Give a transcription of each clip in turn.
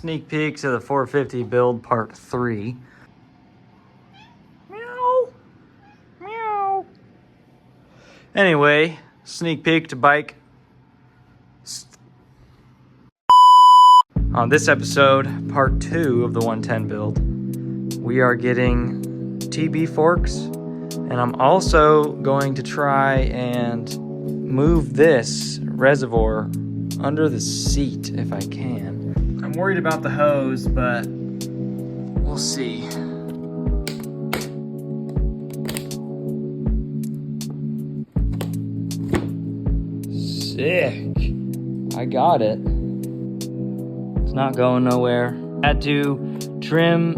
Sneak peeks of the 450 build part 3. Meow. Meow. Anyway, sneak peek to bike. On this episode, part 2 of the 110 build, we are getting TB forks, and I'm also going to try and move this reservoir under the seat if I can. I'm worried about the hose, but we'll see. Sick. I got it. It's not going nowhere. Had to trim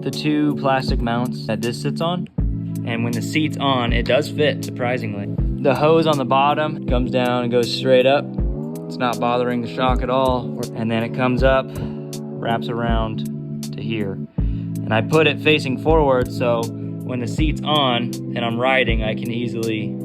the 2 plastic mounts that this sits on, and when the seat's on, it does fit, surprisingly. The hose on the bottom comes down and goes straight up. It's not bothering the shock at all. And then it comes up, wraps around to here. And I put it facing forward, so when the seat's on and I'm riding, I can easily,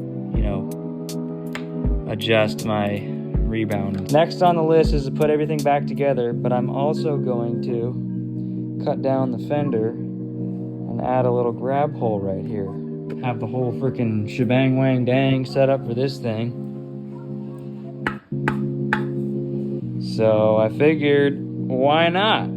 adjust my rebound. Next on the list is to put everything back together, but I'm also going to cut down the fender and add a little grab hole right here. Have the whole freaking shebang wang dang set up for this thing. So I figured, why not?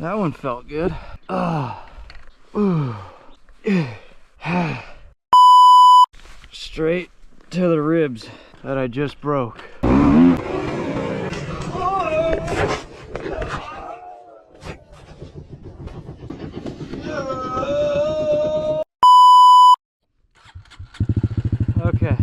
That one felt good. Straight to the ribs that I just broke. Okay.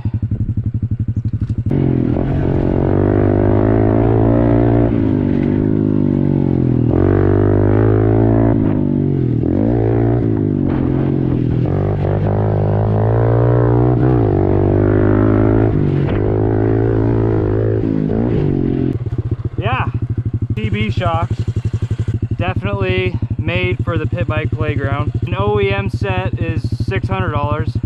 TB shocks, definitely made for the pit bike playground. An OEM set is $600.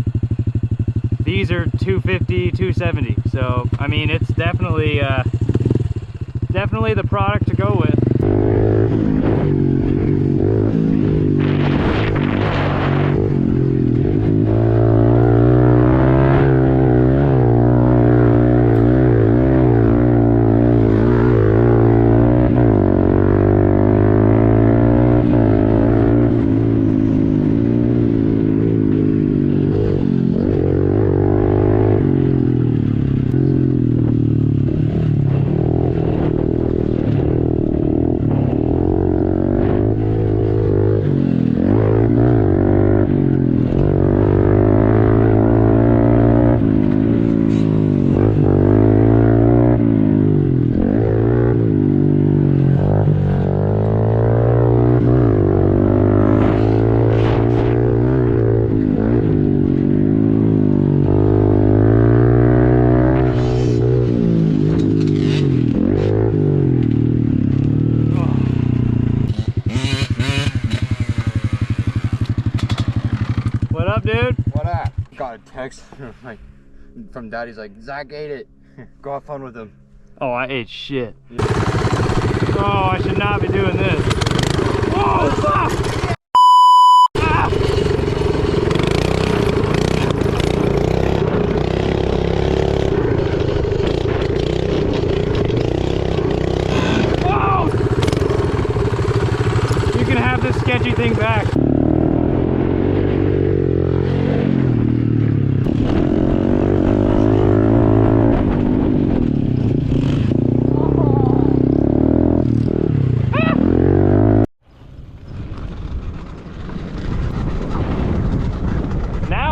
These are $250, $270. So I mean, it's definitely the product to go with. text like from Daddy's like, Zach ate it. Go have fun with him. Oh, I ate shit. Yeah. Oh, I should not be doing this. Oh, fuck! Ah! Whoa! You can have this sketchy thing back.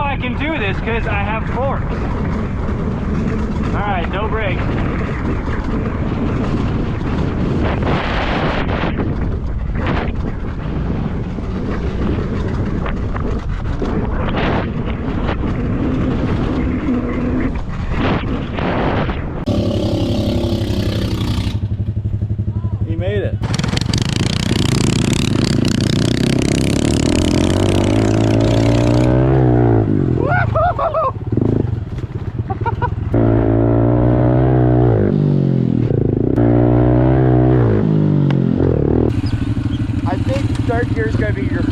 I can do this because I have forks. All right, no brakes. He made it. I think third gear is going to be your